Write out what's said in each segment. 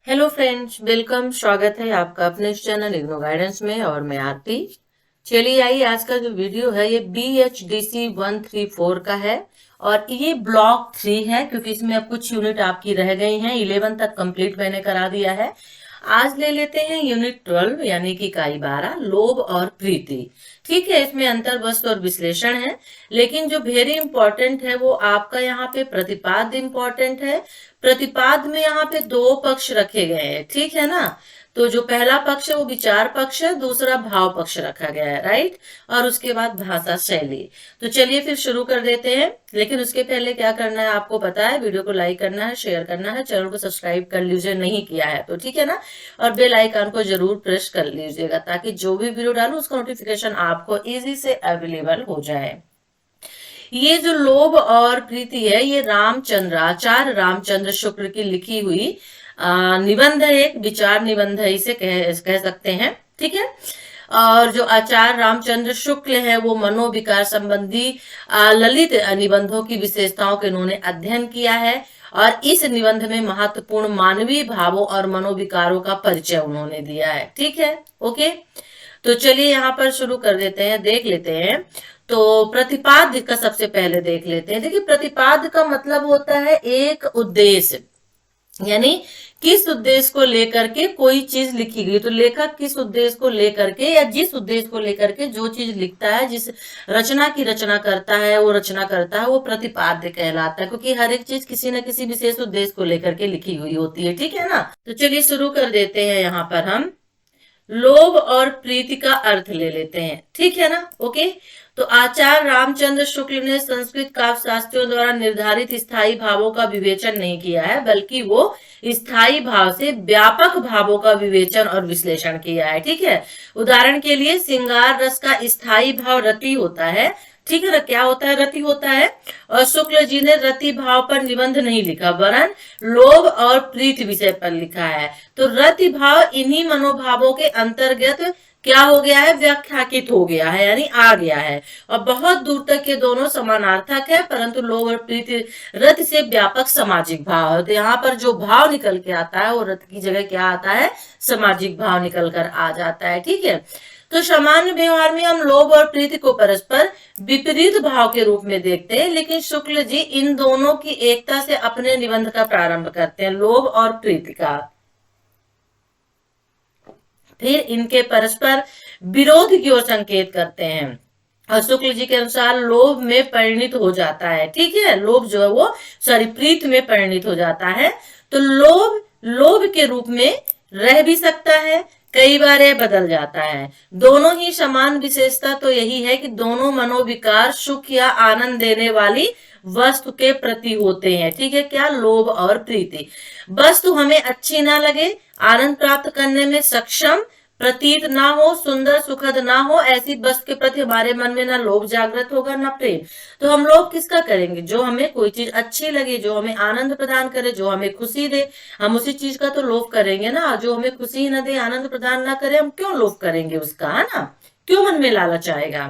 Hello friends, welcome. स्वागत है आपका अपने इस चैनल इग्नो गाइडेंस में और मैं आरती। चलिए आइए, आज का जो वीडियो है ये BHDC 134 का है और ये ब्लॉक 3 है क्योंकि इसमें अब कुछ यूनिट आपकी रह गई हैं। 11 तक कंप्लीट मैंने करा दिया है। आज ले लेते हैं यूनिट 12 यानी कि इकाई 12, लोभ और प्रीति। ठीक है, इसमें अंतर वस्तु और विश्लेषण है, लेकिन जो वेरी इंपॉर्टेंट है वो आपका यहाँ पे प्रतिपाद इंपॉर्टेंट है। प्रतिपाद में यहाँ पे दो पक्ष रखे गए हैं, ठीक है ना। तो जो पहला पक्ष है वो विचार पक्ष है, दूसरा भाव पक्ष रखा गया है, राइट। और उसके बाद भाषा शैली। तो चलिए फिर शुरू कर देते हैं, लेकिन उसके पहले क्या करना है आपको पता है। वीडियो को लाइक करना है, शेयर करना है, चैनल को सब्सक्राइब कर लीजिए नहीं किया है तो, ठीक है ना। और बेल आइकन को जरूर प्रेस कर लीजिएगा ताकि जो भी वीडियो डालूं उसका नोटिफिकेशन आपको इजी से अवेलेबल हो जाए। ये जो लोभ और प्रीति है ये रामचंद्र, आचार्य रामचंद्र शुक्ल की लिखी हुई निबंध है, एक विचार निबंध है इसे कह सकते हैं, ठीक है। और जो आचार्य रामचंद्र शुक्ल है वो मनोविकार संबंधी ललित निबंधों की विशेषताओं के उन्होंने अध्ययन किया है और इस निबंध में महत्वपूर्ण मानवीय भावों और मनोविकारों का परिचय उन्होंने दिया है, ठीक है। ओके, तो चलिए यहाँ पर शुरू कर देते हैं, देख लेते हैं। तो प्रतिपाद्य का सबसे पहले देख लेते हैं। देखिए, प्रतिपाद्य का मतलब होता है एक उद्देश्य, यानी किस उद्देश्य को लेकर के कोई चीज लिखी गई। तो लेखक किस उद्देश्य को लेकर के या जिस उद्देश्य को लेकर के जो चीज लिखता है, जिस रचना की रचना करता है, वो रचना करता है, वो प्रतिपाद्य कहलाता है, क्योंकि हर एक चीज किसी न किसी विशेष उद्देश्य को लेकर के लिखी हुई होती है, ठीक है ना। तो चलिए शुरू कर देते हैं। यहाँ पर हम लोभ और प्रीति का अर्थ ले लेते हैं, ठीक है ना। ओके, तो आचार्य रामचंद्र शुक्ल ने संस्कृत काव्य शास्त्रियों द्वारा निर्धारित स्थायी भावों का विवेचन नहीं किया है, बल्कि वो स्थायी भाव से व्यापक भावों का विवेचन और विश्लेषण किया है, ठीक है। उदाहरण के लिए श्रृंगार रस का स्थायी भाव रति होता है, ठीक है ना। क्या होता है? रति होता है। और शुक्ल जी ने रति भाव पर निबंध नहीं लिखा, वरन लोभ और प्रीति विषय पर लिखा है। तो रति भाव इन्हीं मनोभावों के अंतर्गत क्या हो गया है? व्याख्याकित हो गया है, यानी आ गया है। और बहुत दूर तक ये दोनों समानार्थक है, परंतु लोभ और प्रीति रति से व्यापक सामाजिक भाव है। तो यहाँ पर जो भाव निकल के आता है वो रति की जगह क्या आता है? सामाजिक भाव निकल कर आ जाता है, ठीक है। तो सामान्य व्यवहार में हम लोभ और प्रीति को परस्पर विपरीत भाव के रूप में देखते हैं, लेकिन शुक्ल जी इन दोनों की एकता से अपने निबंध का प्रारंभ करते हैं, लोभ और प्रीति का। फिर इनके परस्पर विरोध की ओर संकेत करते हैं और शुक्ल जी के अनुसार लोभ में परिणित हो जाता है, ठीक है। लोभ जो है वो प्रीति में परिणित हो जाता है। तो लोभ लोभ के रूप में रह भी सकता है, कई बार यह बदल जाता है। दोनों ही समान विशेषता तो यही है कि दोनों मनोविकार सुख या आनंद देने वाली वस्तु के प्रति होते हैं, ठीक है। क्या? लोभ और प्रीति। वस्तु हमें अच्छी ना लगे, आनंद प्राप्त करने में सक्षम प्रतीत ना हो, सुंदर सुखद ना हो, ऐसी वस्तु के प्रति हमारे मन में ना लोभ जागृत होगा ना प्रेम। तो हम लोभ किसका करेंगे? जो हमें कोई चीज अच्छी लगे, जो हमें आनंद प्रदान करे, जो हमें खुशी दे, हम उसी चीज का तो लोभ करेंगे ना। जो हमें खुशी न दे, आनंद प्रदान ना करे, हम क्यों लोभ करेंगे उसका, है ना। क्यों मन में लालच आएगा।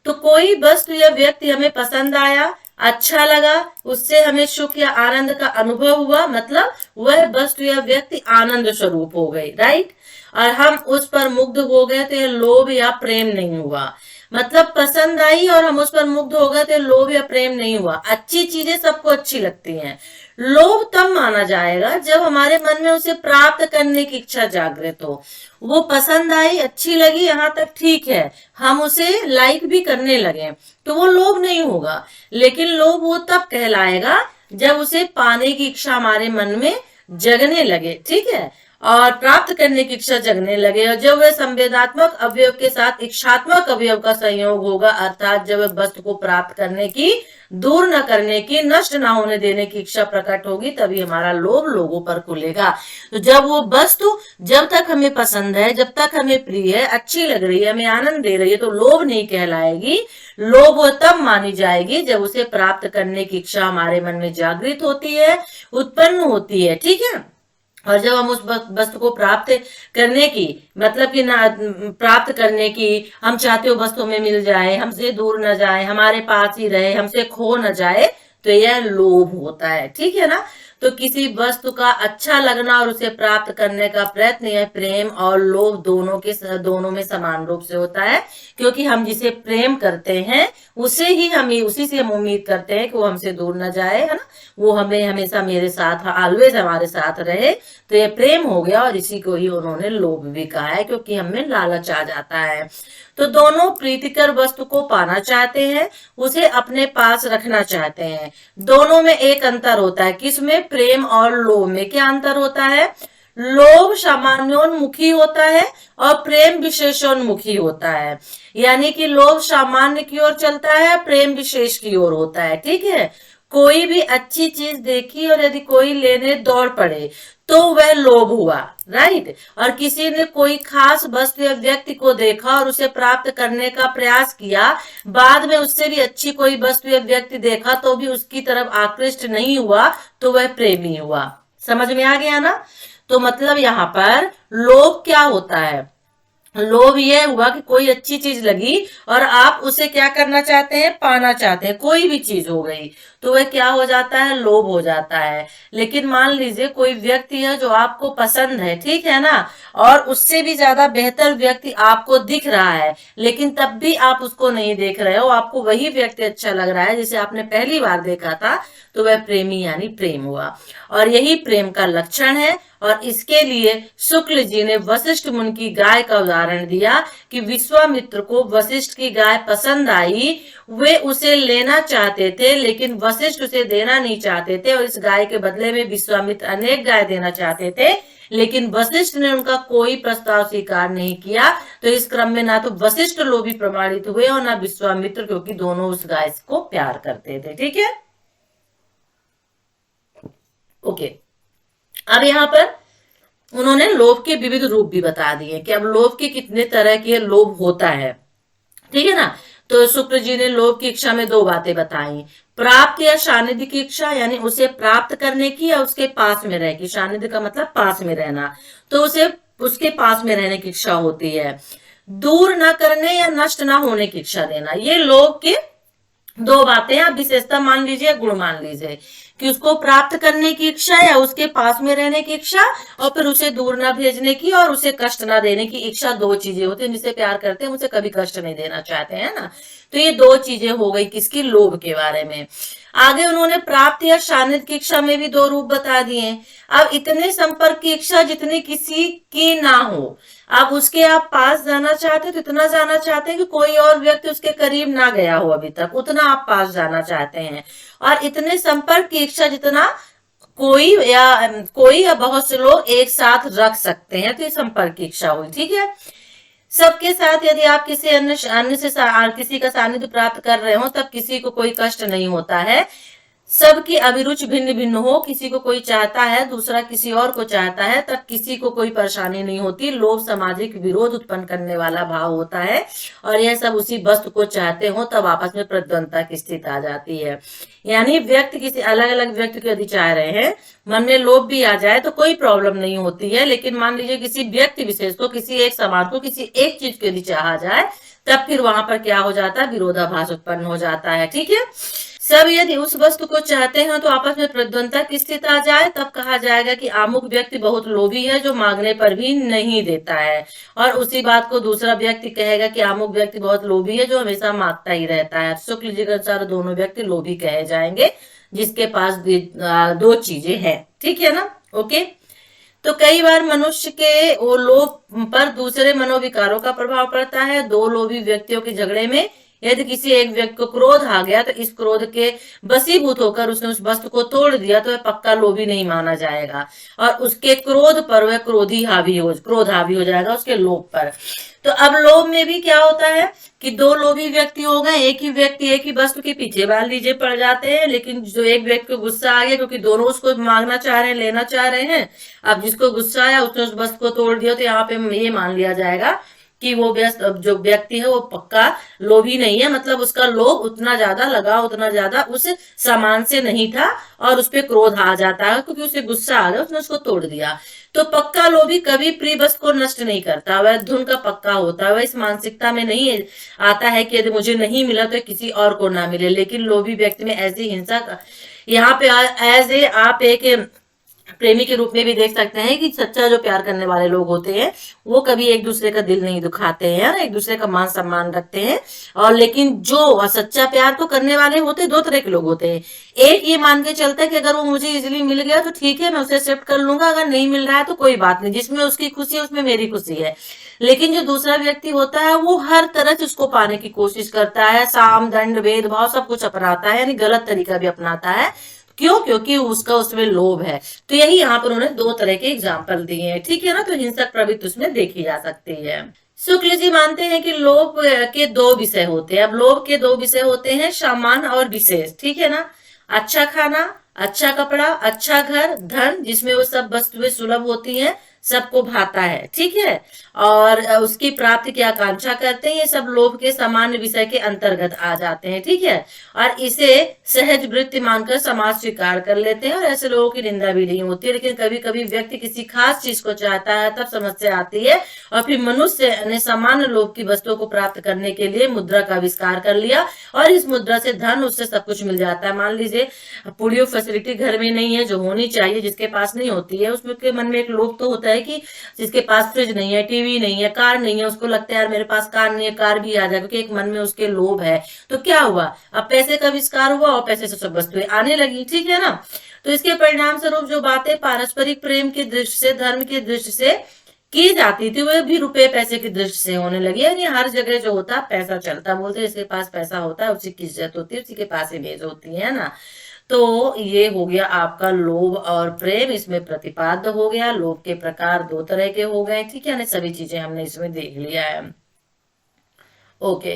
तो कोई वस्तु या व्यक्ति हमें पसंद आया, अच्छा लगा, उससे हमें सुख या आनंद का अनुभव हुआ, मतलब वह वस्तु या व्यक्ति आनंद स्वरूप हो गई, राइट। और हम उस पर मुग्ध हो गए तो यह लोभ या प्रेम नहीं हुआ। मतलब पसंद आई और हम उस पर मुग्ध हो गए तो लोभ या प्रेम नहीं हुआ। अच्छी चीजें सबको अच्छी लगती हैं। लोभ तब माना जाएगा जब हमारे मन में उसे प्राप्त करने की इच्छा जागृत हो। वो पसंद आई, अच्छी लगी, यहाँ तक ठीक है, हम उसे लाइक भी करने लगे तो वो लोभ नहीं होगा। लेकिन लोभ वो तब कहलाएगा जब उसे पाने की इच्छा हमारे मन में जगने लगे, ठीक है, और प्राप्त करने की इच्छा जगने लगे, और जब वह संवेदात्मक अवयव के साथ इच्छात्मक अवयव का संयोग होगा, अर्थात जब वह वस्तु को प्राप्त करने की, दूर न करने की, नष्ट न होने देने की इच्छा प्रकट होगी, तभी हमारा लोभ लोगों पर खुलेगा। तो जब वो वस्तु जब तक हमें पसंद है, जब तक हमें प्रिय है, अच्छी लग रही है, हमें आनंद दे रही है, तो लोभ नहीं कहलाएगी। लोभ तब मानी जाएगी जब उसे प्राप्त करने की इच्छा हमारे मन में जागृत होती है, उत्पन्न होती है, ठीक है। और जब हम उस वस्तु को प्राप्त करने की, मतलब कि ना प्राप्त करने की, हम चाहते हो वस्तु में मिल जाए, हमसे दूर न जाए, हमारे पास ही रहे, हमसे खो न जाए, तो यह लोभ होता है, ठीक है ना। तो किसी वस्तु का अच्छा लगना और उसे प्राप्त करने का प्रयत्न, यह प्रेम और लोभ दोनों में समान रूप से होता है, क्योंकि हम जिसे प्रेम करते हैं उसी से हम उम्मीद करते हैं कि वो हमसे दूर न जाए, है ना, वो हमें हमेशा मेरे साथ, ऑलवेज हमारे साथ रहे। तो ये प्रेम हो गया, और इसी को ही उन्होंने लोभ भी कहा है, क्योंकि हमें लालच आ जाता है। तो दोनों प्रीतिकर वस्तु को पाना चाहते हैं, उसे अपने पास रखना चाहते हैं। दोनों में एक अंतर होता है, किसमें? प्रेम और लोभ में। क्या अंतर होता है? लोभ सामान्योन्मुखी होता है और प्रेम विशेषोन्मुखी होता है। यानी कि लोभ सामान्य की ओर चलता है, प्रेम विशेष की ओर होता है। ठीक है, कोई भी अच्छी चीज देखी और यदि कोई लेने दौड़ पड़े तो वह लोभ हुआ, राइट। और किसी ने कोई खास वस्तु या व्यक्ति को देखा और उसे प्राप्त करने का प्रयास किया, बाद में उससे भी अच्छी कोई वस्तु या व्यक्ति देखा तो भी उसकी तरफ आकृष्ट नहीं हुआ, तो वह प्रेमी हुआ। समझ में आ गया ना? तो मतलब यहाँ पर लोभ क्या होता है? लोभ यह हुआ कि कोई अच्छी चीज लगी और आप उसे क्या करना चाहते हैं? पाना चाहते हैं। कोई भी चीज हो गई तो वह क्या हो जाता है? लोभ हो जाता है। लेकिन मान लीजिए कोई व्यक्ति है जो आपको पसंद है, ठीक है ना, और उससे भी ज्यादा बेहतर व्यक्ति आपको दिख रहा है, लेकिन तब भी आप उसको नहीं देख रहे हो, आपको वही व्यक्ति अच्छा लग रहा है जिसे आपने पहली बार देखा था, तो वह प्रेमी यानी प्रेम हुआ। और यही प्रेम का लक्षण है। और इसके लिए शुक्ल जी ने वशिष्ठ मुनि की गाय का उदाहरण दिया कि विश्वामित्र को वशिष्ठ की गाय पसंद आई, वे उसे लेना चाहते थे लेकिन वशिष्ठ उसे देना नहीं चाहते थे, और इस गाय के बदले में विश्वामित्र अनेक गाय देना चाहते थे, लेकिन वशिष्ठ ने उनका कोई प्रस्ताव स्वीकार नहीं किया। तो इस क्रम में ना तो वशिष्ठ लोभी प्रमाणित हुए और ना विश्वामित्र, क्योंकि दोनों उस गाय को प्यार करते थे। ठीक है, ओके। अब यहाँ पर उन्होंने लोभ के विविध रूप भी बता दिए कि अब लोभ के कितने तरह के लोभ होता है। ठीक है ना? तो शुक्र जी ने लोभ की इच्छा में दो बातें बताई, प्राप्त या सानिध्य की इच्छा, यानी उसे प्राप्त करने की या उसके पास में रह की। सानिध्य का मतलब पास में रहना, तो उसे उसके पास में रहने की इच्छा होती है। दूर न करने या नष्ट न होने की इच्छा देना, ये लोभ के दो बातें आप विशेषता मान लीजिए, गुण मान लीजिए, कि उसको प्राप्त करने की इच्छा या उसके पास में रहने की इच्छा, और फिर उसे दूर ना भेजने की और उसे कष्ट ना देने की इच्छा। दो चीजें होती हैं, जिसे प्यार करते हैं उसे कभी कष्ट नहीं देना चाहते हैं ना। तो ये दो चीजें हो गई किसकी? लोभ के बारे में। आगे उन्होंने प्राप्त या सानिध्य की इच्छा में भी दो रूप बता दिए। अब इतने संपर्क की इच्छा जितनी किसी की ना हो, आप उसके आप पास जाना चाहते तो इतना जाना चाहते हैं कि कोई और व्यक्ति उसके करीब ना गया हो अभी तक, उतना आप पास जाना चाहते हैं। और इतने संपर्क की इच्छा जितना कोई या बहुत से लोग एक साथ रख सकते हैं, तो ये संपर्क की इच्छा हुई। ठीक है, सबके साथ यदि आप किसी अन्य से किसी का सानिध्य प्राप्त कर रहे हो तब किसी को कोई कष्ट नहीं होता है। सबकी अभिरुचि भिन्न भिन्न हो, किसी को कोई चाहता है दूसरा किसी और को चाहता है, तब किसी को कोई परेशानी नहीं होती। लोभ सामाजिक विरोध उत्पन्न करने वाला भाव होता है, और यह सब उसी वस्तु को चाहते हो तब आपस में प्रतिद्वंदता की स्थिति आ जाती है। यानी व्यक्ति किसी अलग अलग व्यक्ति को यदि चाह रहे हैं, मन में लोभ भी आ जाए तो कोई प्रॉब्लम नहीं होती है, लेकिन मान लीजिए किसी व्यक्ति विशेष को, किसी एक सामान को, किसी एक चीज को यदि चाहा जाए, तब फिर वहां पर क्या हो जाता है? विरोधाभास उत्पन्न हो जाता है। ठीक है, सब यदि उस वस्तु को चाहते हैं तो आपस में प्रतिद्वंदता की स्थिति आ जाए, तब कहा जाएगा कि अमुक व्यक्ति बहुत लोभी है जो मांगने पर भी नहीं देता है, और उसी बात को दूसरा व्यक्ति कहेगा कि अमुक व्यक्ति बहुत लोभी है जो हमेशा मांगता ही रहता है। शुक्ल जी के अनुसार दोनों व्यक्ति लोभी कहे जाएंगे जिसके पास दो चीजें हैं। ठीक है ना? ओके। तो कई बार मनुष्य के वो लोभ पर दूसरे मनोविकारों का प्रभाव पड़ता है। दो लोभी व्यक्तियों के झगड़े में यदि किसी एक व्यक्ति को क्रोध आ गया तो इस क्रोध के वशीभूत होकर उसने उस वस्तु को तोड़ दिया तो वह पक्का लोभी नहीं माना जाएगा, और उसके क्रोध पर वह क्रोध हावी हो जाएगा उसके लोभ पर। तो अब लोभ में भी क्या होता है कि दो लोभी व्यक्ति हो गए, एक ही व्यक्ति एक ही वस्तु के पीछे मान लीजिए पड़ जाते हैं, लेकिन जो एक व्यक्ति को गुस्सा आ गया क्योंकि दोनों उसको मांगना चाह रहे हैं, लेना चाह रहे हैं, अब जिसको गुस्सा आया उसने उस वस्तु को तोड़ दिया, तो यहाँ पे ये मान लिया जाएगा कि वो जो व्यक्ति है वो पक्का लोभी नहीं है, मतलब उसका लोभ उतना ज्यादा लगा, उतना ज्यादा उस सामान से नहीं था और उस पर क्रोध आ जाता है क्योंकि उसे गुस्सा आ गया, उसने उसको तोड़ दिया। तो पक्का लोभी कभी प्रिय वस्तु को नष्ट नहीं करता, वह धुन का पक्का होता है, वह इस मानसिकता में नहीं आता है कि यदि मुझे नहीं मिला तो किसी और को ना मिले। लेकिन लोभी व्यक्ति में ऐसी यहाँ पे एज ए आप एक प्रेमी के रूप में भी देख सकते हैं कि सच्चा जो प्यार करने वाले लोग होते हैं वो कभी एक दूसरे का दिल नहीं दुखाते हैं और एक दूसरे का मान सम्मान रखते हैं। और लेकिन जो सच्चा प्यार तो करने वाले होते हैं, दो तरह के लोग होते हैं। एक ये मान के चलता है कि अगर वो मुझे इजिली मिल गया तो ठीक है, मैं उसे एक्सेप्ट कर लूंगा, अगर नहीं मिल रहा है तो कोई बात नहीं, जिसमें उसकी खुशी है उसमें मेरी खुशी है। लेकिन जो दूसरा व्यक्ति होता है वो हर तरह से उसको पाने की कोशिश करता है, साम दंड भेदभाव सब कुछ अपनाता है, यानी गलत तरीका भी अपनाता है। क्यों? क्योंकि उसका उसमें लोभ है। तो यही यहाँ पर उन्होंने दो तरह के एग्जाम्पल दिए हैं, ठीक है ना। तो हिंसक प्रवृत्ति उसमें देखी जा सकती है। शुक्ल जी मानते हैं कि लोभ के दो विषय होते हैं। अब लोभ के दो विषय होते हैं, सामान्य और विशेष, ठीक है ना। अच्छा खाना, अच्छा कपड़ा, अच्छा घर, धन, जिसमें वो सब वस्तुएं सुलभ होती हैं, सबको भाता है, ठीक है। और उसकी प्राप्ति की आकांक्षा करते हैं, ये सब लोभ के सामान्य विषय के अंतर्गत आ जाते हैं, ठीक है। और इसे सहज वृत्ति मानकर समाज स्वीकार कर लेते हैं और ऐसे लोगों की निंदा भी नहीं होती है। लेकिन कभी कभी व्यक्ति किसी खास चीज को चाहता है, तब समस्या आती है। और फिर मनुष्य ने सामान्य लोभ की वस्तुओं को प्राप्त करने के लिए मुद्रा का आविष्कार कर लिया और इस मुद्रा से धन, उससे सब कुछ मिल जाता है। मान लीजिए पूरी फैसिलिटी घर में नहीं है जो होनी चाहिए, जिसके पास नहीं होती है, उसमें के मन में एक लोभ तो होता है कि जिसके पास फ्रिज नहीं है, टीवी नहीं है, कार नहीं है, उसको लगता है यार मेरे पास कार नहीं है, कार भी आ जाए, क्योंकि एक मन में उसके लोभ है। तो क्या हुआ, अब पैसे का आविष्कार हुआ और पैसे से सब वस्तुएं आने लगी, ठीक है ना। तो इसके परिणाम स्वरूप जो बातें पारस्परिक प्रेम की दृष्टि से, धर्म की दृष्टि से की जाती थी, वह भी रुपए पैसे की दृष्टि से होने लगी। यानी हर जगह जो होता पैसा चलता, बोलते जिसके पास पैसा होता है उसी की इज्जत होती है, उसी के पास इमेज होती है ना। तो ये हो गया आपका लोभ और प्रेम, इसमें प्रतिपाद्य हो गया। लोभ के प्रकार दो तरह के हो गए, ठीक है ना। सभी चीजें हमने इसमें देख लिया है। ओके,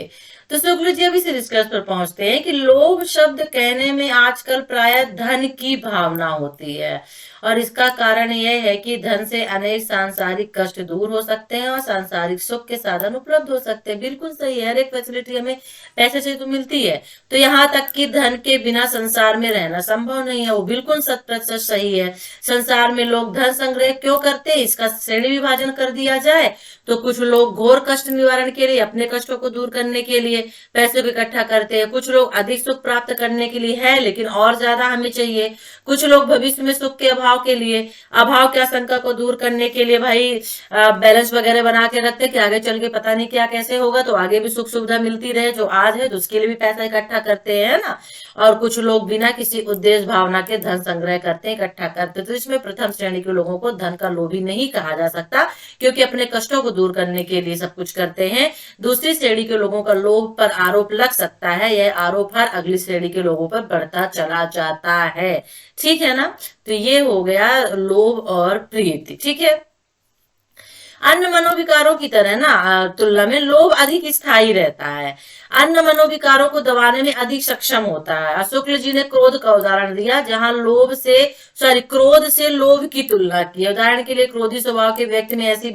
तो शुक्ल जी अब इस निष्कर्ष पर पहुंचते हैं कि लोभ शब्द कहने में आजकल प्राय धन की भावना होती है और इसका कारण यह है कि धन से अनेक सांसारिक कष्ट दूर हो सकते हैं और सांसारिक सुख के साधन उपलब्ध हो सकते हैं। बिल्कुल सही है, हर एक फैसिलिटी हमें पैसे से तो मिलती है। तो यहाँ तक कि धन के बिना संसार में रहना संभव नहीं है, वो बिल्कुल 100% सही है। संसार में लोग धन संग्रह क्यों करते हैं, इसका श्रेणी विभाजन कर दिया जाए तो कुछ लोग घोर कष्ट निवारण के लिए, अपने कष्टों को दूर करने के लिए पैसे को इकट्ठा करते हैं। कुछ लोग अधिक सुख प्राप्त करने के लिए है लेकिन और ज्यादा हमें चाहिए। कुछ लोग भविष्य में सुख के अभाव के लिए, अभाव की आशंका को दूर करने के लिए भाई बैलेंस वगैरह बना के रखते हैं कि आगे चल के पता नहीं क्या कैसे होगा, तो आगे भी सुख सुविधा मिलती रहे जो आज है, तो उसके लिए भी पैसा इकट्ठा करते हैं ना। और कुछ लोग बिना किसी उद्देश्य भावना के धन संग्रह करते हैं, इकट्ठा करते हैं। तो इसमें प्रथम श्रेणी के लोगों को धन का लोभी नहीं कहा जा सकता, क्योंकि अपने कष्टों को दूर करने के लिए सब कुछ करते हैं। दूसरी श्रेणी के लोगों का लोभ पर आरोप लग सकता है, यह आरोप हर अगली श्रेणी के लोगों पर बढ़ता चला जाता है, ठीक है ना। तो ये हो गया लोभ और प्रीति, ठीक है। अन्य मनोविकारों की तरह ना तुलना में लोभ अधिक स्थायी रहता है, अन्य मनोविकारों को दबाने में अधिक सक्षम होता है। शुक्ल जी ने क्रोध का उदाहरण दिया, जहां क्रोध से लोभ की तुलना की। उदाहरण के लिए क्रोधी स्वभाव के व्यक्ति में ऐसी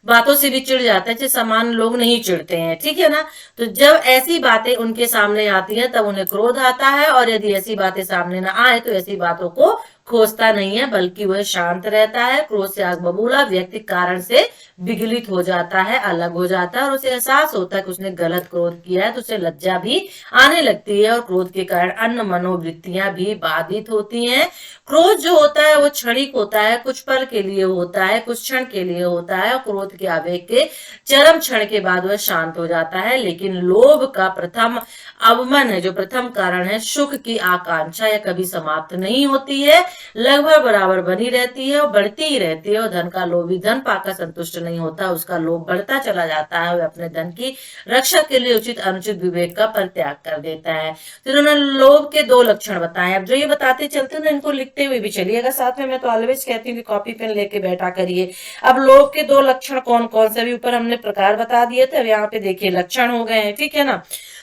बातों से भी चिढ़ जाता है जिससे सामान्य लोग नहीं चिढ़ते हैं, ठीक है ना। तो जब ऐसी बातें उनके सामने आती हैं तब उन्हें क्रोध आता है, और यदि ऐसी बातें सामने ना आए तो ऐसी बातों को खोजता नहीं है, बल्कि वह शांत रहता है। क्रोध से आग बबूला व्यक्ति कारण से विगलित हो जाता है, अलग हो जाता है, और उसे एहसास होता है कि उसने गलत क्रोध किया है, तो उसे लज्जा भी आने लगती है और क्रोध के कारण अन्य मनोवृत्तियां भी बाधित होती हैं। क्रोध जो होता है वो क्षणिक होता है, कुछ पल के लिए होता है, कुछ क्षण के लिए होता है, और क्रोध के आवेग के चरम क्षण के बाद वह शांत हो जाता है। लेकिन लोभ का प्रथम अवमन है, जो प्रथम कारण है, सुख की आकांक्षा, यह कभी समाप्त नहीं होती है, लगभग बराबर बनी रहती है और बढ़ती ही रहती है। और धन का लोभी धन पाकर संतुष्ट नहीं होता, उसका लोभ बढ़ता चला जाता है, वह अपने धन की रक्षा के लिए उचित अनुचित विवेक का परित्याग कर देता है। तो इन्होंने लोभ के दो लक्षण बताए। अब जो ये बताते चलते ना, इनको लिखते हुए भी चलिएगा साथ में। मैं तो ऑलवेज कहती हूँ कि कॉपी पेन लेके बैठा करिए। अब लोभ के दो लक्षण कौन कौन से, अभी ऊपर हमने प्रकार बता दिए थे, अब यहाँ पे देखिए लक्षण हो गए हैं, ठीक है ना।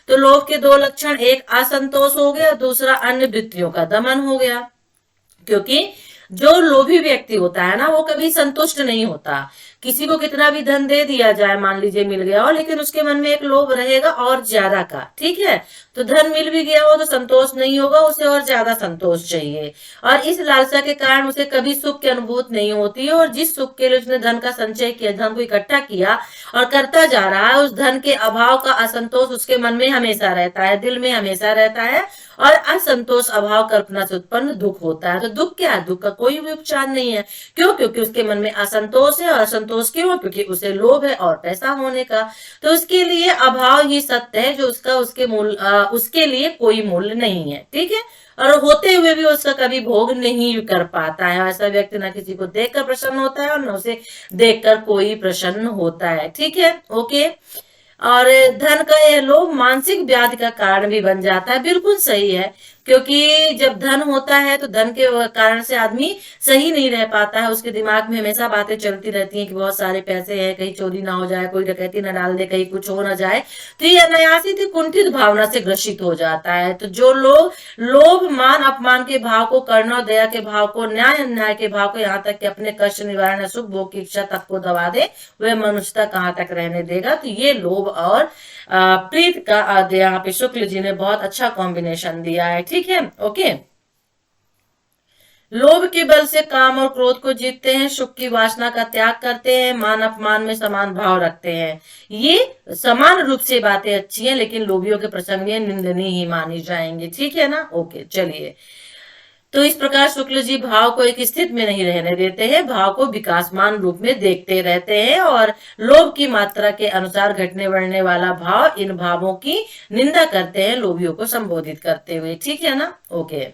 तो लोभ के दो लक्षण, एक असंतोष हो गया, दूसरा अन्य वृत्तियों का दमन हो गया। क्योंकि जो लोभी व्यक्ति होता है ना, वो कभी संतुष्ट नहीं होता, किसी को कितना भी धन दे दिया जाए, मान लीजिए मिल गया हो, लेकिन उसके मन में एक लोभ रहेगा और ज्यादा का, ठीक है। तो धन मिल भी गया हो तो संतोष नहीं होगा, उसे और ज्यादा संतोष चाहिए, और इस लालसा के कारण उसे कभी सुख की अनुभूति नहीं होती है। और जिस सुख के लिए उसने धन का संचय किया, धन को इकट्ठा किया और करता जा रहा है, उस धन के अभाव का असंतोष उसके मन में हमेशा रहता है, दिल में हमेशा रहता है, और असंतोष अभाव कल्पना से उत्पन्न दुख होता है। तो दुख क्या है? दुख का कोई भी उपचार नहीं है। क्यों? क्योंकि उसके मन में असंतोष है, और असंतोष क्यों? क्योंकि उसे लोभ है और पैसा होने का। तो उसके लिए अभाव ही सत्य है, जो उसका उसके लिए कोई मूल्य नहीं है, ठीक है। और होते हुए भी उसका कभी भोग नहीं कर पाता है। ऐसा व्यक्ति ना किसी को देखकर प्रसन्न होता है और न उसे देखकर कोई प्रसन्न होता है, ठीक है। ओके। और धन का यह लोभ मानसिक व्याधि का कारण भी बन जाता है। बिल्कुल सही है, क्योंकि जब धन होता है तो धन के कारण से आदमी सही नहीं रह पाता है। उसके दिमाग में हमेशा बातें चलती रहती हैं कि बहुत सारे पैसे हैं, कहीं चोरी ना हो जाए, कोई डकैती ना डाल दे, कहीं कुछ हो ना जाए। तो ये अनायासी थी कुंठित भावना से ग्रसित हो जाता है। तो जो लोग लोभ, मान, अपमान के भाव को, करुणा, दया के भाव को, न्याय अन्याय के भाव को, यहाँ तक कि अपने कष्ट निवारण, सुख भोग की इच्छा तक को दबा दे, वह मनुष्यता कहाँ तक रहने देगा। तो ये लोभ और प्रीत का यहाँ पे शुक्ल जी ने बहुत अच्छा कॉम्बिनेशन दिया है, ठीक है। ओके। लोभ के बल से काम और क्रोध को जीतते हैं, सुख की वासना का त्याग करते हैं, मान अपमान में समान भाव रखते हैं। ये समान रूप से बातें अच्छी हैं, लेकिन लोभियों के प्रसंग में निंदनीय ही मानी जाएंगी, ठीक है ना। ओके, चलिए। तो इस प्रकार शुक्ल जी भाव को एक स्थिति में नहीं रहने देते हैं, भाव को विकासमान रूप में देखते रहते हैं, और लोभ की मात्रा के अनुसार घटने बढ़ने वाला भाव, इन भावों की निंदा करते हैं लोभियों को संबोधित करते हुए, ठीक है ना। ओके,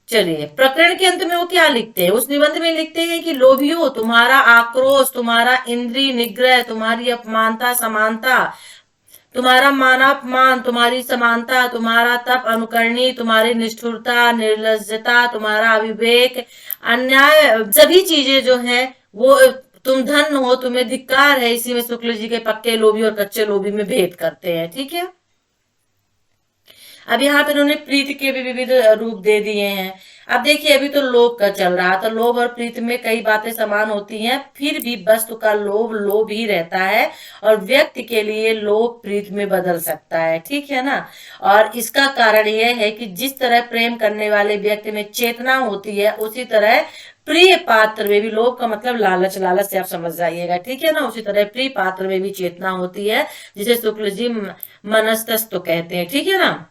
चलिए। प्रकरण के अंत में वो क्या लिखते हैं? उस निबंध में लिखते हैं कि लोभियों, तुम्हारा आक्रोश, तुम्हारा इंद्रिय निग्रह, तुम्हारी अपमानता समानता, तुम्हारा मानापमान, तुम्हारी समानता, तुम्हारा तप अनुकरणी, तुम्हारी निष्ठुरता, निर्लज्जता, तुम्हारा अविवेक, अन्याय, सभी चीजें जो है वो, तुम धन हो, तुम्हें धिक्कार है। इसी में शुक्ल जी के पक्के लोभी और कच्चे लोभी में भेद करते हैं, ठीक है। अब यहाँ पे उन्होंने प्रीति के भी विविध रूप दे दिए हैं। अब देखिए, अभी तो लोभ का चल रहा, तो लोभ और प्रीति में कई बातें समान होती हैं, फिर भी वस्तु का लोभ लोभ ही रहता है, और व्यक्ति के लिए लोभ प्रीति में बदल सकता है, ठीक है ना। और इसका कारण यह है कि जिस तरह प्रेम करने वाले व्यक्ति में चेतना होती है, उसी तरह प्रिय पात्र में भी, लोभ का मतलब लालच, लालच से आप समझ जाइएगा, ठीक है ना। उसी तरह प्रिय पात्र में भी चेतना होती है, जिसे शुक्ल जी मनस्तत्व कहते हैं, ठीक है ना।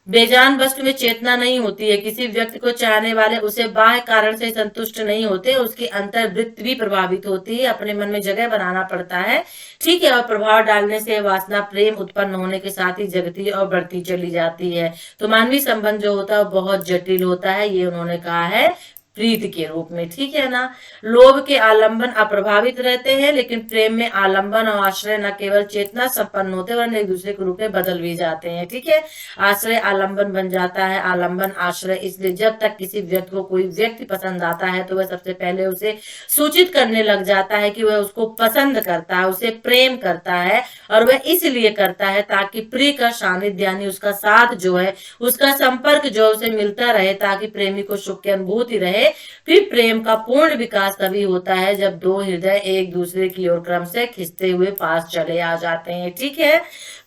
बेजान वस्तु में चेतना नहीं होती है। किसी व्यक्ति को चाहने वाले उसे बाह्य कारण से संतुष्ट नहीं होते, उसकी अंतर्वृत्ति भी प्रभावित होती है, अपने मन में जगह बनाना पड़ता है, ठीक है। और प्रभाव डालने से वासना प्रेम उत्पन्न होने के साथ ही जगती और बढ़ती चली जाती है। तो मानवीय संबंध जो होता है वो बहुत जटिल होता है, ये उन्होंने कहा है प्रीति के रूप में, ठीक है ना। लोभ के आलंबन अप्रभावित रहते हैं, लेकिन प्रेम में आलंबन और आश्रय न केवल चेतना संपन्न होते हैं, वरन एक दूसरे के रूप में बदल भी जाते हैं, ठीक है। आश्रय आलंबन बन जाता है, आलंबन आश्रय। इसलिए जब तक किसी व्यक्ति को कोई व्यक्ति पसंद आता है, तो वह सबसे पहले उसे सूचित करने लग जाता है कि वह उसको पसंद करता है, उसे प्रेम करता है, और वह इसलिए करता है ताकि प्रिय का सानिध्य यानी उसका साथ जो है, उसका संपर्क जो उसे मिलता रहे, ताकि प्रेमी को सुख की अनुभूति रहे। फिर प्रेम का पूर्ण विकास तभी होता है जब दो हृदय एक दूसरे की ओर क्रम से खिंचते हुए पास चले आ जाते हैं, ठीक है।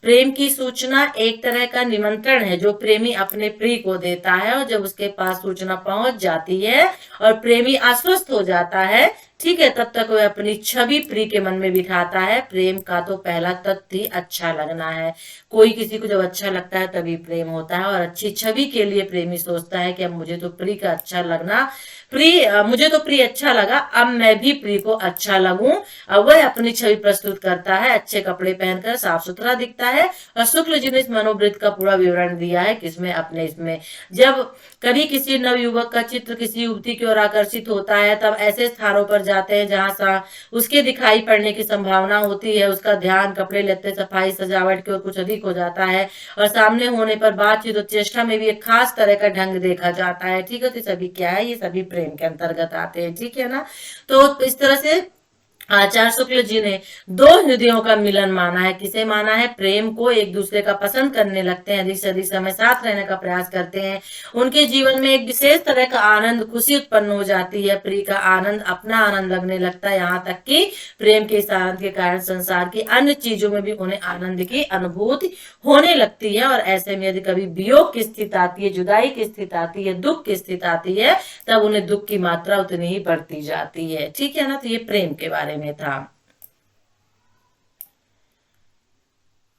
प्रेम की सूचना एक तरह का निमंत्रण है जो प्रेमी अपने प्रिय को देता है, और जब उसके पास सूचना पहुंच जाती है और प्रेमी आश्वस्त हो जाता है, ठीक है, तब तक वह अपनी छवि प्रिय के मन में बिठाता है। प्रेम का तो पहला तत्व ही अच्छा लगना है। कोई किसी को जब अच्छा लगता है तभी प्रेम होता है, और अच्छी छवि के लिए प्रेमी सोचता है कि अब मुझे तो प्रिय का अच्छा लगना, मुझे तो प्रिय अच्छा लगा, अब मैं भी प्रिय को अच्छा लगूं। अब वह अपनी छवि प्रस्तुत करता है, अच्छे कपड़े पहनकर साफ सुथरा दिखता है। और शुक्ल जी ने इस मनोवृत्ति का पूरा विवरण दिया है, किसमें, अपने इसमें। जब कभी किसी नवयुवक का चित्र किसी युवती की ओर आकर्षित होता है, तब ऐसे स्थानों पर जाते हैं जहां उसके दिखाई पड़ने की संभावना होती है। उसका ध्यान कपड़े लत्ते, सफाई, सजावट की ओर कुछ अधिक हो जाता है, और सामने होने पर बातचीत और चेष्टा में भी एक खास तरह का ढंग देखा जाता है, ठीक है। तो सभी क्या है, ये सभी प्रेम के अंतर्गत आते हैं, ठीक है ना। तो इस तरह से आचार्य शुक्ल जी ने दो हृदयों का मिलन माना है। किसे माना है? प्रेम को। एक दूसरे का पसंद करने लगते हैं, अधिक से अधिक समय साथ रहने का प्रयास करते हैं। उनके जीवन में एक विशेष तरह का आनंद, खुशी उत्पन्न हो जाती है। प्रिय का आनंद अपना आनंद लगने लगता है, यहाँ तक कि प्रेम के इस आनंद के कारण संसार की अन्य चीजों में भी उन्हें आनंद की अनुभूति होने लगती है। और ऐसे में यदि कभी वियोग की स्थिति आती है, जुदाई की स्थिति आती है, दुख की स्थिति आती है, तब उन्हें दुख की मात्रा उतनी ही बढ़ती जाती है। ठीक है ना? तो ये प्रेम के बारे में था।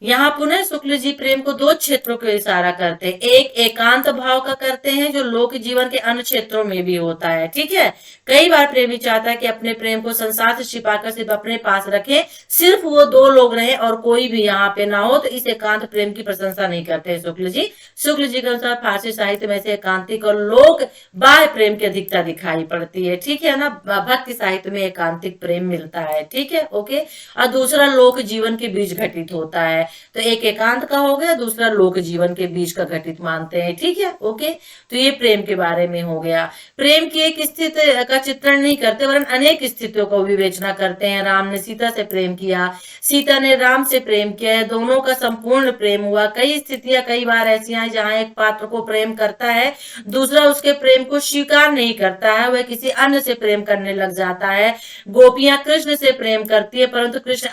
यहाँ पुनः शुक्ल जी प्रेम को दो क्षेत्रों को इशारा करते हैं। एक एकांत भाव का करते हैं, जो लोक जीवन के अन्य क्षेत्रों में भी होता है। ठीक है, कई बार प्रेमी चाहता है कि अपने प्रेम को संसार से छिपाकर सिर्फ अपने पास रखे, सिर्फ वो दो लोग रहे और कोई भी यहाँ पे ना हो। तो इस एकांत प्रेम की प्रशंसा नहीं करते हैं शुक्ल जी। शुक्ल जी के अनुसार फारसी साहित्य में से एकांतिक और लोक बाह्य प्रेम की अधिकता दिखाई पड़ती है। ठीक है ना? भक्ति साहित्य में एकांतिक प्रेम मिलता है। ठीक है, ओके। और दूसरा लोक जीवन के बीच घटित होता है। तो एक एकांत का हो गया, दूसरा लोक जीवन के बीच का घटित मानते हैं। ठीक है, ओके। तो ये प्रेम के बारे में हो गया। प्रेम की एक स्थिति का चित्रण नहीं करते, वरन अनेक स्थितियों को विवेचना करते हैं। राम ने सीता से प्रेम किया, सीता ने राम से प्रेम किया, दोनों का संपूर्ण प्रेम हुआ। कई स्थितियां कई बार ऐसी हैं जहां एक पात्र को प्रेम करता है, दूसरा उसके प्रेम को स्वीकार नहीं करता है, वह किसी अन्य से प्रेम करने लग जाता है। गोपियां कृष्ण से प्रेम करती है, परंतु कृष्ण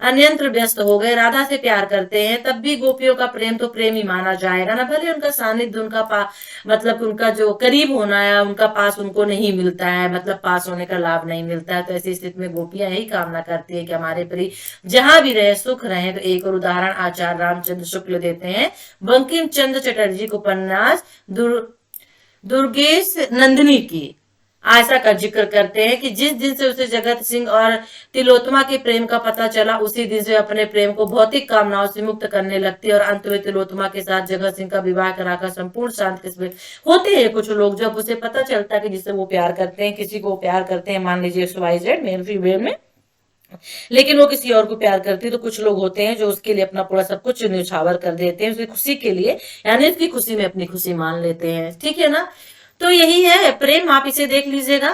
अन्यंत्र व्यस्त हो गए। राधा से प्यार करते हैं, तब भी गोपियों का प्रेम तो प्रेम ही माना जाएगा ना, भले उनका सानिध्य, उनका मतलब उनका जो करीब होना है, उनका पास उनको नहीं मिलता है, मतलब पास होने का लाभ नहीं मिलता है। तो ऐसी स्थिति में गोपियां यही कामना करती है कि हमारे प्रिय जहां भी रहे सुख रहे। तो एक और उदाहरण आचार्य रामचंद्र शुक्ल देते हैं बंकिम चंद्र चटर्जी को उपन्यास दुर्गेश नंदिनी की आशा का जिक्र करते हैं कि जिस दिन से उसे जगत सिंह और तिलोत्तमा के प्रेम का पता चला, उसी दिन से अपने प्रेम को भौतिक कामनाओं से मुक्त करने लगती है और अंत में तिलोत्तमा के साथ जगत सिंह का विवाह कराकर संपूर्ण शांत किस्म होते हैं। कुछ लोग जब उसे पता चलता है कि जिससे वो प्यार करते हैं, किसी को प्यार करते हैं, मान लीजिए XYZ मेल फीमेल में, लेकिन वो किसी और को प्यार करती है, तो कुछ लोग होते हैं जो उसके लिए अपना पूरा सब कुछ न्यौछावर कर देते हैं, उसकी खुशी के लिए, यानी उसकी खुशी में अपनी खुशी मान लेते हैं। ठीक है ना? तो यही है प्रेम, आप इसे देख लीजिएगा।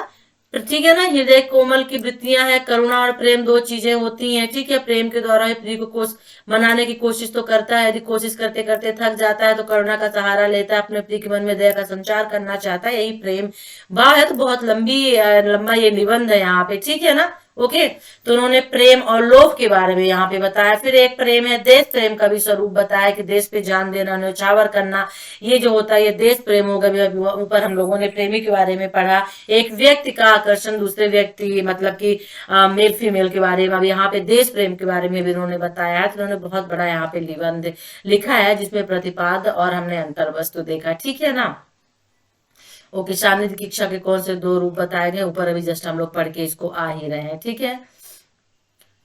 ठीक है ना? हृदय कोमल की वृत्तियां हैं, करुणा और प्रेम दो चीजें होती हैं। ठीक है, प्रेम के द्वारा प्रिय को मनाने की कोशिश तो करता है, यदि कोशिश करते करते थक जाता है तो करुणा का सहारा लेता है, अपने प्रिय के मन में दया का संचार करना चाहता है। यही प्रेम वाह है। तो बहुत लंबा ये निबंध है यहाँ पे। ठीक है ना? ओके। तो उन्होंने प्रेम और लोभ के बारे में यहाँ पे बताया। फिर एक प्रेम है देश प्रेम का भी स्वरूप बताया कि देश पे जान देना, न्यौछावर करना, ये जो होता है ये देश प्रेम होगा। ऊपर हम लोगों ने प्रेमी के बारे में पढ़ा। एक व्यक्ति का आकर्षण दूसरे व्यक्ति, मतलब कि मेल फीमेल के बारे में। अब यहाँ पे देश प्रेम के बारे में भी उन्होंने बताया। तो उन्होंने बहुत बड़ा यहाँ पे निबंध लिखा है जिसमें प्रतिपाद और हमने अंतर वस्तु देखा। ठीक है ना? ओके। सानिध्य की इच्छा के कौन से दो रूप बताए गए, ऊपर अभी जस्ट हम लोग पढ़ के इसको आ ही रहे हैं। ठीक है।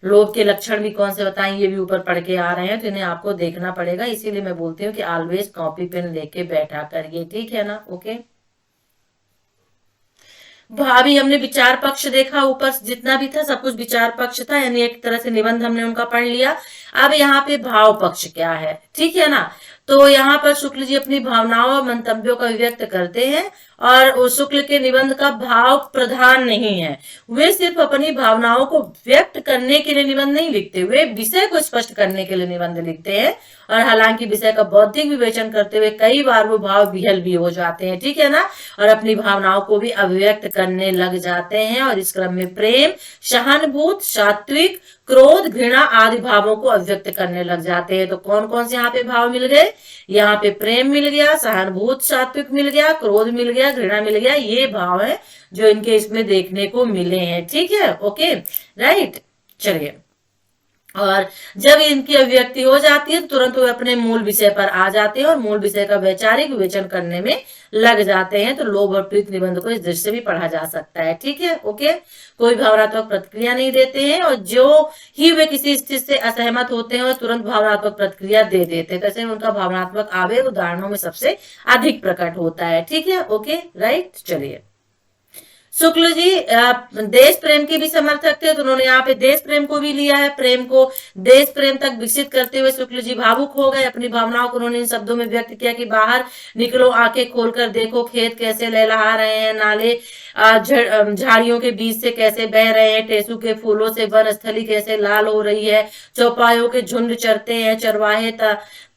लोभ के लक्षण भी कौन से बताएं, ये भी ऊपर पढ़ के आ रहे हैं, तो इन्हें आपको देखना पड़ेगा। इसीलिए मैं बोलती हूँ कि ऑलवेज कॉपी पेन लेके बैठा करिए। ठीक है ना? ओके। भाभी हमने विचार पक्ष देखा, ऊपर जितना भी था सब कुछ विचार पक्ष था, यानी एक तरह से निबंध हमने उनका पढ़ लिया। अब यहाँ पे भाव पक्ष क्या है? ठीक है ना? तो यहाँ पर शुक्ल जी अपनी भावनाओं और मंतव्यों का व्यक्त करते हैं और शुक्ल के निबंध का भाव प्रधान नहीं है। वे सिर्फ अपनी भावनाओं को व्यक्त करने के लिए निबंध नहीं लिखते, वे विषय को स्पष्ट करने के लिए निबंध लिखते हैं। और हालांकि विषय का बौद्धिक विवेचन करते हुए कई बार वो भाव विहल भी हो जाते हैं। ठीक है ना? और अपनी भावनाओं को भी अभिव्यक्त करने लग जाते हैं। और इस क्रम में प्रेम, सहानुभूति, सात्विक, क्रोध, घृणा आदि भावों को अभिव्यक्त करने लग जाते हैं। तो कौन कौन से यहाँ पे भाव मिल गए? यहाँ पे प्रेम मिल गया, सहानुभूति सात्विक मिल गया, क्रोध मिल गया, घृणा मिल गया। ये भाव है जो इनके इसमें देखने को मिले हैं। ठीक है, ओके, राइट। चलिए, और जब इनकी अभिव्यक्ति हो जाती है तो तुरंत वे अपने मूल विषय पर आ जाते हैं और मूल विषय का वैचारिक विवेचन करने में लग जाते हैं। तो लोभ और प्रीत निबंध को इस दृष्टि से भी पढ़ा जा सकता है। ठीक है, ओके। कोई भावनात्मक प्रतिक्रिया नहीं देते हैं और जो ही वे किसी स्थिति से असहमत होते हैं वो तुरंत भावनात्मक प्रतिक्रिया दे देते हैं। कैसे उनका भावनात्मक आवेग उदाहरणों में सबसे अधिक प्रकट होता है। ठीक है, ओके, राइट। चलिए, शुक्ल जी देश प्रेम के भी समर्थक थे, तो उन्होंने यहाँ पे देश प्रेम को भी लिया है। प्रेम को देश प्रेम तक विकसित करते हुए शुक्ल जी भावुक हो गए। अपनी भावनाओं को उन्होंने इन शब्दों में व्यक्त किया कि बाहर निकलो, आंखें खोलकर देखो, खेत कैसे लहलहा रहे हैं, नाले झाड़ियों के बीच से कैसे बह रहे हैं, टेसू के फूलों से वन स्थली कैसे लाल हो रही है, चौपायों के झुंड चरते हैं, चरवाहे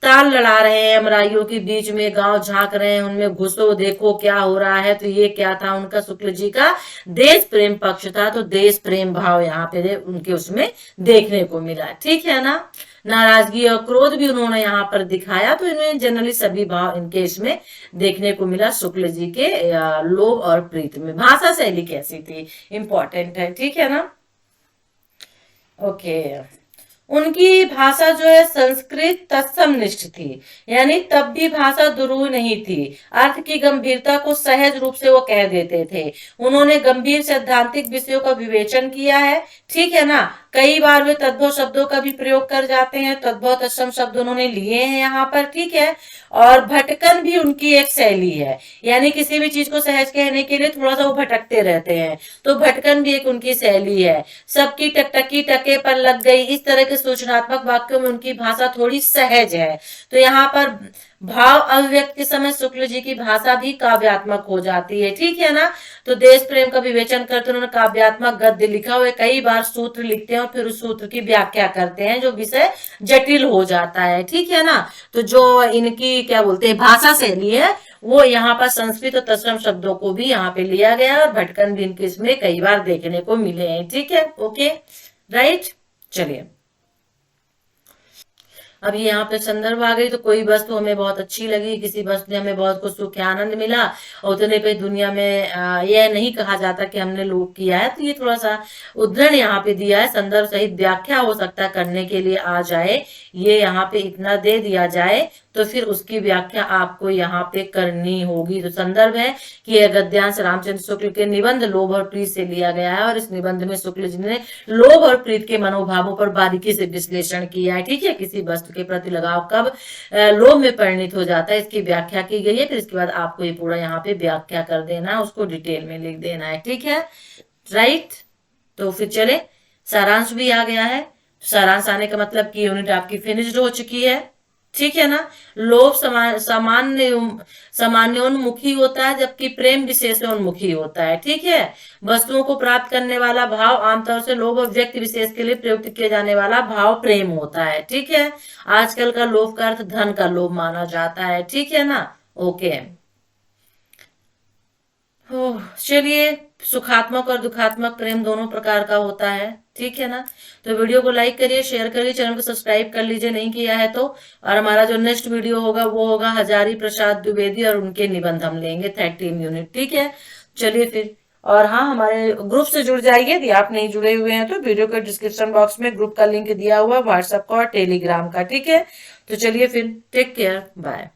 ताल लड़ा रहे हैं, अमराइयों के बीच में गांव झांक रहे हैं, उनमें घुसो देखो क्या हो रहा है। तो ये क्या था, उनका शुक्ल जी का देश प्रेम पक्ष था। तो देश प्रेम भाव यहाँ पे उनके उसमें देखने को मिला, ठीक है ना। नाराजगी और क्रोध भी उन्होंने यहाँ पर दिखाया। तो इन्हें जनरली सभी भाव इनके इसमें देखने को मिला शुक्ल जी के लोभ और प्रीत में। भाषा शैली कैसी थी, इंपॉर्टेंट है, ठीक है ना। ओके, उनकी भाषा जो है संस्कृत तत्समनिष्ठ थी, यानी तब भी भाषा दुरूह नहीं थी। अर्थ की गंभीरता को सहज रूप से वो कह देते थे। उन्होंने गंभीर सैद्धांतिक विषयों का विवेचन किया है, ठीक है ना। कई बार वे तद्भव शब्दों का भी प्रयोग कर जाते हैं, तद्भव तत्सम शब्द उन्होंने लिए हैं यहाँ पर, ठीक है। और भटकन भी उनकी एक शैली है, यानी किसी भी चीज को सहज कहने के लिए थोड़ा सा वो भटकते रहते हैं, तो भटकन भी एक उनकी शैली है। सबकी टकटकी टके पर लग गई, इस तरह के सूचनात्मक वाक्यों में उनकी भाषा थोड़ी सहज है। तो यहाँ पर भाव अभिव्यक्त के समय शुक्ल जी की भाषा भी काव्यात्मक हो जाती है, ठीक है ना। तो देश प्रेम का विवेचन करते उन्होंने काव्यात्मक गद्य लिखा हुआ, कई बार सूत्र लिखते हैं और फिर उस सूत्र की व्याख्या करते हैं, जो विषय जटिल हो जाता है, ठीक है ना। तो जो इनकी क्या बोलते हैं भाषा शैली है, वो यहाँ पर संस्कृत और तत्सम शब्दों को भी यहाँ पे लिया गया और भटकन भी इनके इसमें कई बार देखने को मिले हैं, ठीक है। ओके, राइट, चलिए अब ये यहाँ पे संदर्भ आ गई। तो कोई वस्तु हमें बहुत अच्छी लगी, किसी वस्तु ने हमें बहुत कुछ सुख आनंद मिला, और उतने पे दुनिया में यह नहीं कहा जाता कि हमने लोभ किया है। तो ये थोड़ा सा उदाहरण यहाँ पे दिया है, संदर्भ सहित व्याख्या हो सकता है करने के लिए आ जाए, ये यहाँ पे इतना दे दिया जाए तो फिर उसकी व्याख्या आपको यहाँ पे करनी होगी। तो संदर्भ है कि यह गद्यांश रामचंद्र शुक्ल के निबंध लोभ और प्रीत से लिया गया है, और इस निबंध में शुक्ल जी ने लोभ और प्रीत के मनोभावों पर बारीकी से विश्लेषण किया है, ठीक है। किसी वस्तु के प्रति लगाव कब लोभ में परिणित हो जाता है, इसकी व्याख्या की गई है। फिर इसके बाद आपको ये पूरा यहाँ पे व्याख्या कर देना है, उसको डिटेल में लिख देना है, ठीक है, राइट। तो फिर चले, सारांश भी आ गया है। सारांश आने का मतलब कि यूनिट आपकी फिनिश्ड हो चुकी है, ठीक है ना। लोभ सामान्योन्मुखी होता है, जबकि प्रेम विशेषोन्मुखी होता है, ठीक है। वस्तुओं को प्राप्त करने वाला भाव आमतौर से लोभ और व्यक्ति विशेष के लिए प्रयुक्त किया जाने वाला भाव प्रेम होता है, ठीक है। आजकल का लोभ का अर्थ धन का लोभ माना जाता है, ठीक है ना। ओके, चलिए, सुखात्मक और दुखात्मक प्रेम दोनों प्रकार का होता है, ठीक है ना। तो वीडियो को लाइक करिए, शेयर करिए, चैनल को सब्सक्राइब कर लीजिए नहीं किया है तो। और हमारा जो नेक्स्ट वीडियो होगा वो होगा हजारी प्रसाद द्विवेदी और उनके निबंध हम लेंगे 13 यूनिट, ठीक है। चलिए फिर, और हाँ, हमारे ग्रुप से जुड़ जाइए यदि आप नहीं जुड़े हुए हैं तो। वीडियो के डिस्क्रिप्शन बॉक्स में ग्रुप का लिंक दिया हुआ, व्हाट्सएप का और टेलीग्राम का, ठीक है। तो चलिए फिर, टेक केयर, बाय।